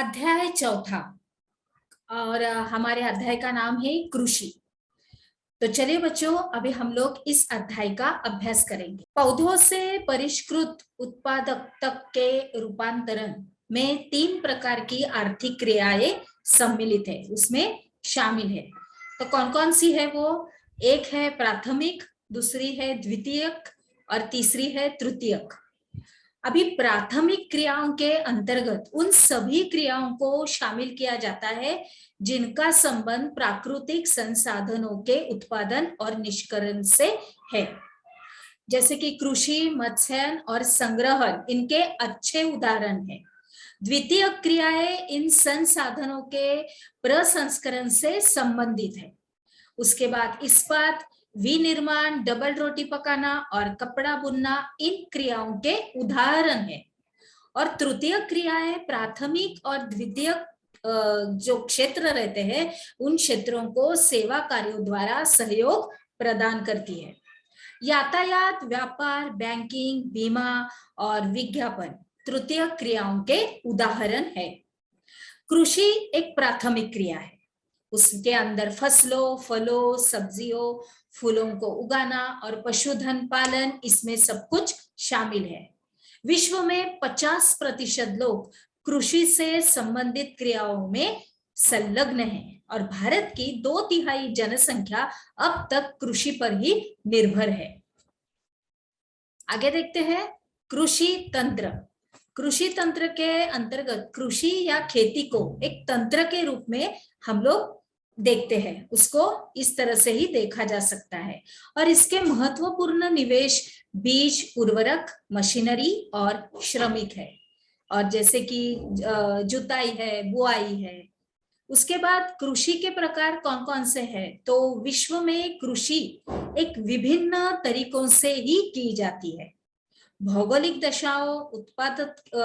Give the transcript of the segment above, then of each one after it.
अध्याय चौथा और हमारे अध्याय का नाम है कृषि। तो चलिए बच्चों, अभी हम लोग इस अध्याय का अभ्यास करेंगे। पौधों से परिष्कृत उत्पादक तक के रूपांतरण में 3 प्रकार की आर्थिक क्रियाएं सम्मिलित है, उसमें शामिल है। तो कौन कौन सी है वो? एक है प्राथमिक, दूसरी है द्वितीयक और तीसरी है तृतीयक। अभी प्राथमिक क्रियाओं के अंतर्गत उन सभी क्रियाओं को शामिल किया जाता है जिनका संबंध प्राकृतिक संसाधनों के उत्पादन और निष्करण से है, जैसे कि कृषि, मत्स्यन और संग्रहण इनके अच्छे उदाहरण हैं। द्वितीय क्रियाएं इन संसाधनों के प्रसंस्करण से संबंधित है। उसके बाद इस्पात, विनिर्माण, डबल रोटी पकाना और कपड़ा बुनना इन क्रियाओं के उदाहरण है। और तृतीय क्रियाएं प्राथमिक और द्वितीय जो क्षेत्र रहते हैं उन क्षेत्रों को सेवा कार्यों द्वारा सहयोग प्रदान करती है। यातायात, व्यापार, बैंकिंग, बीमा और विज्ञापन तृतीय क्रियाओं के उदाहरण है। कृषि एक प्राथमिक क्रिया है, उसके अंदर फसलों, फलों, सब्जियों, फूलों को उगाना और पशुधन पालन, इसमें सब कुछ शामिल है। विश्व में 50% लोग कृषि से संबंधित क्रियाओं में संलग्न हैं और भारत की 2/3 जनसंख्या अब तक कृषि पर ही निर्भर है। आगे देखते हैं कृषि तंत्र। कृषि तंत्र के अंतर्गत कृषि या खेती को एक तंत्र के रूप में हम लोग देखते हैं, उसको इस तरह से ही देखा जा सकता है। और इसके महत्वपूर्ण निवेश बीज, उर्वरक, मशीनरी और श्रमिक है। और जैसे कि जुताई है, बुआई है। उसके बाद कृषि के प्रकार कौन कौन से हैं? तो विश्व में कृषि एक विभिन्न तरीकों से ही की जाती है। भौगोलिक दशाओं,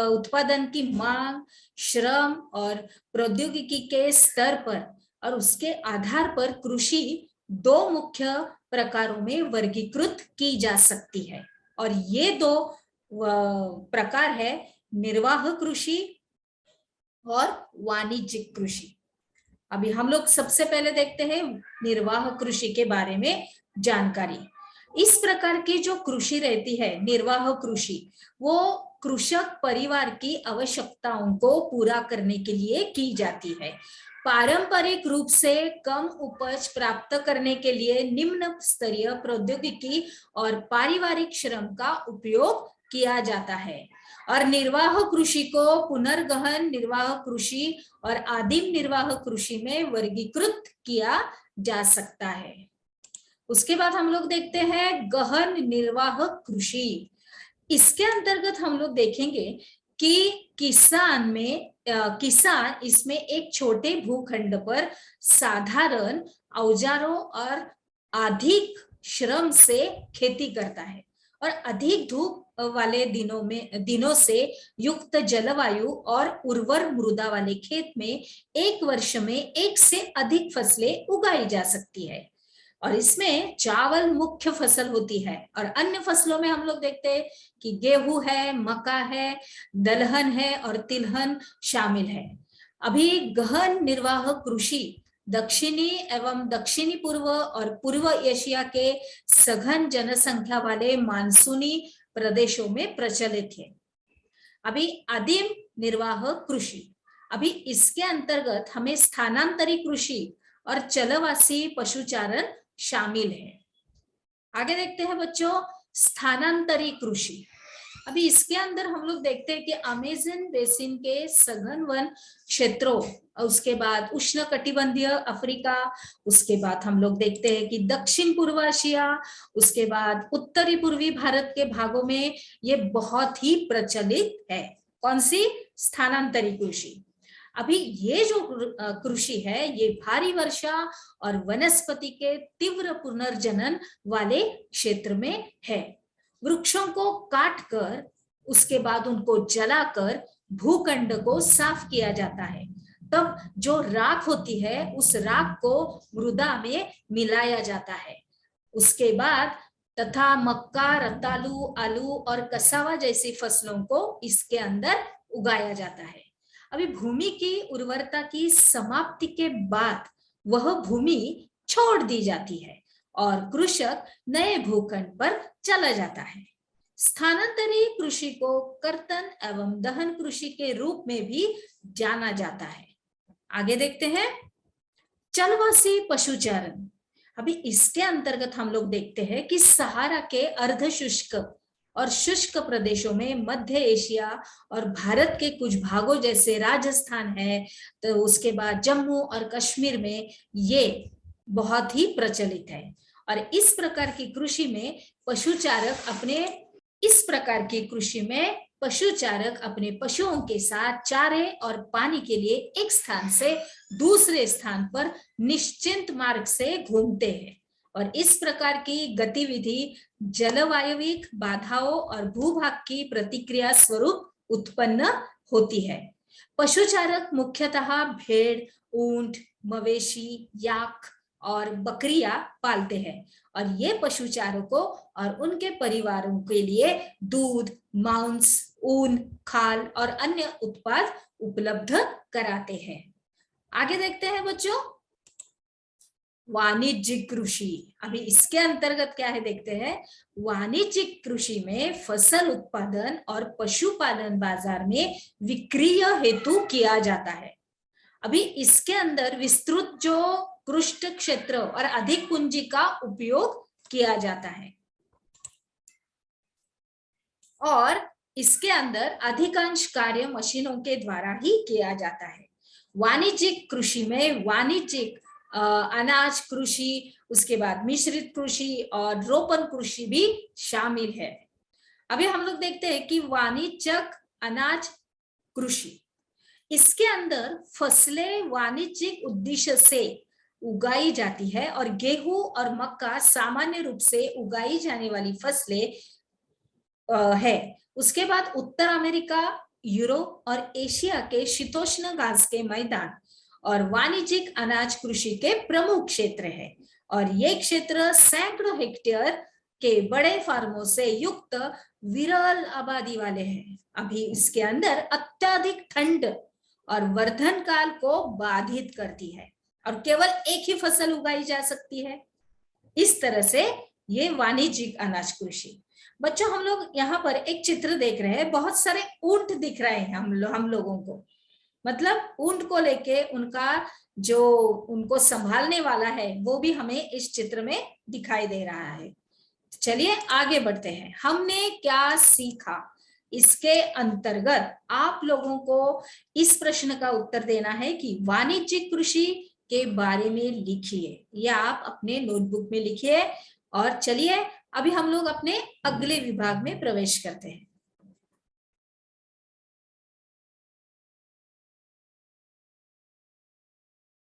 उत्पादन की मांग, श्रम और प्रौद्योगिकी के स्तर पर और उसके आधार पर कृषि 2 मुख्य प्रकारों में वर्गीकृत की जा सकती है। और ये 2 प्रकार है निर्वाह कृषि और वाणिज्यिक कृषि। अभी हम लोग सबसे पहले देखते हैं निर्वाह कृषि के बारे में जानकारी। इस प्रकार की जो कृषि रहती है निर्वाह कृषि, वो कृषक परिवार की आवश्यकताओं को पूरा करने के लिए की जाती है। पारंपरिक रूप से कम उपज प्राप्त करने के लिए निम्न स्तरीय प्रौद्योगिकी और पारिवारिक श्रम का उपयोग किया जाता है। और निर्वाह कृषि को पुनर्गहन निर्वाह कृषि और आदिम निर्वाह कृषि में वर्गीकृत किया जा सकता है। उसके बाद हम लोग देखते हैं गहन निर्वाह कृषि। इसके अंतर्गत हम लोग देखेंगे कि किसान इसमें एक छोटे भूखंड पर साधारण औजारों और अधिक श्रम से खेती करता है और अधिक धूप वाले दिनों से युक्त जलवायु और उर्वर मृदा वाले खेत में एक वर्ष में 1 से अधिक फसलें उगाई जा सकती है। और इसमें चावल मुख्य फसल होती है और अन्य फसलों में हम लोग देखते हैं कि गेहूं है, मक्का है, दलहन है और तिलहन शामिल है। अभी गहन निर्वाह कृषि दक्षिणी एवं दक्षिणी पूर्व और पूर्व एशिया के सघन जनसंख्या वाले मानसूनी प्रदेशों में प्रचलित है। अभी आदिम निर्वाह कृषि, अभी इसके अंतर्गत हमें स्थानांतरी कृषि और चलवासी पशुचारण शामिल है। आगे देखते हैं बच्चों स्थानांतरी कृषि। अभी इसके अंदर हम लोग देखते हैं कि अमेज़न बेसिन के सघन वन क्षेत्रों, उसके बाद उष्ण कटिबंधीय अफ्रीका, उसके बाद हम लोग देखते हैं कि दक्षिण पूर्व एशिया, उसके बाद उत्तरी पूर्वी भारत के भागों में ये बहुत ही प्रचलित है। कौन सी? स्थानांतरी कृषि। अभी ये जो कृषि है ये भारी वर्षा और वनस्पति के तीव्र पुनर्जनन वाले क्षेत्र में है। वृक्षों को काटकर उसके बाद उनको जलाकर भूखंड को साफ किया जाता है। तब जो राख होती है उस राख को मृदा में मिलाया जाता है। उसके बाद तथा मक्का, रतालू, आलू और कसावा जैसी फसलों को इसके अंदर उगाया जाता है। अभी भूमि की उर्वरता की समाप्ति के बाद वह भूमि छोड़ दी जाती है और कृषक नए भूखंड पर चला जाता है। स्थानांतरित कृषि को कर्तन एवं दहन कृषि के रूप में भी जाना जाता है। आगे देखते हैं चलवासी पशुचारण। अभी इसके अंतर्गत हम लोग देखते हैं कि सहारा के अर्ध शुष्क और शुष्क प्रदेशों में मध्य एशिया और भारत के कुछ भागों जैसे राजस्थान है, तो उसके बाद जम्मू और कश्मीर में ये बहुत ही प्रचलित है। और इस प्रकार की कृषि में पशुचारक अपने पशुओं के साथ चारे और पानी के लिए एक स्थान से दूसरे स्थान पर निश्चित मार्ग से घूमते हैं और इस प्रकार की गतिविधि जलवायविक बाधाओं और भूभाग की प्रतिक्रिया स्वरूप उत्पन्न होती है। पशुचारक मुख्यतः भेड़, ऊंट, मवेशी, याक और बकरियां पालते हैं और ये पशुचारकों और उनके परिवारों के लिए दूध, मांस, ऊन, खाल और अन्य उत्पाद उपलब्ध कराते हैं। आगे देखते हैं बच्चों वाणिज्यिक कृषि। अभी इसके अंतर्गत क्या है देखते हैं। वाणिज्यिक कृषि में फसल उत्पादन और पशुपालन बाजार में विक्रय हेतु किया जाता है। अभी इसके अंदर विस्तृत जो कृषि क्षेत्र और अधिक पूंजी का उपयोग किया जाता है और इसके अंदर अधिकांश कार्य मशीनों के द्वारा ही किया जाता है। वाणिज्यिक कृषि में वाणिज्यिक अनाज कृषि, उसके बाद मिश्रित कृषि और रोपण कृषि भी शामिल है। अभी हम लोग देखते हैं कि वाणिज्यिक अनाज कृषि, इसके अंदर फसलें वाणिज्यिक उद्देश्य से उगाई जाती है और गेहूं और मक्का सामान्य रूप से उगाई जाने वाली फसलें है। उसके बाद उत्तर अमेरिका, यूरोप और एशिया के शीतोष्ण घास के मैदान और वाणिज्यिक अनाज कृषि के प्रमुख क्षेत्र है और ये क्षेत्र सैकड़ों हेक्टेयर के बड़े फार्मों से युक्त विरल आबादी वाले हैं। अभी इसके अंदर अत्यधिक ठंड और वर्धन काल को बाधित करती है और केवल एक ही फसल उगाई जा सकती है। इस तरह से ये वाणिज्यिक अनाज कृषि। बच्चों हम लोग यहाँ पर एक चित्र देख रहे हैं, बहुत सारे ऊंट दिख रहे हैं हम लोगों को, मतलब ऊंट को लेके उनका जो उनको संभालने वाला है वो भी हमें इस चित्र में दिखाई दे रहा है। चलिए आगे बढ़ते हैं। हमने क्या सीखा, इसके अंतर्गत आप लोगों को इस प्रश्न का उत्तर देना है कि वाणिज्यिक कृषि के बारे में लिखिए, या आप अपने नोटबुक में लिखिए। और चलिए अभी हम लोग अपने अगले विभाग में प्रवेश करते हैं।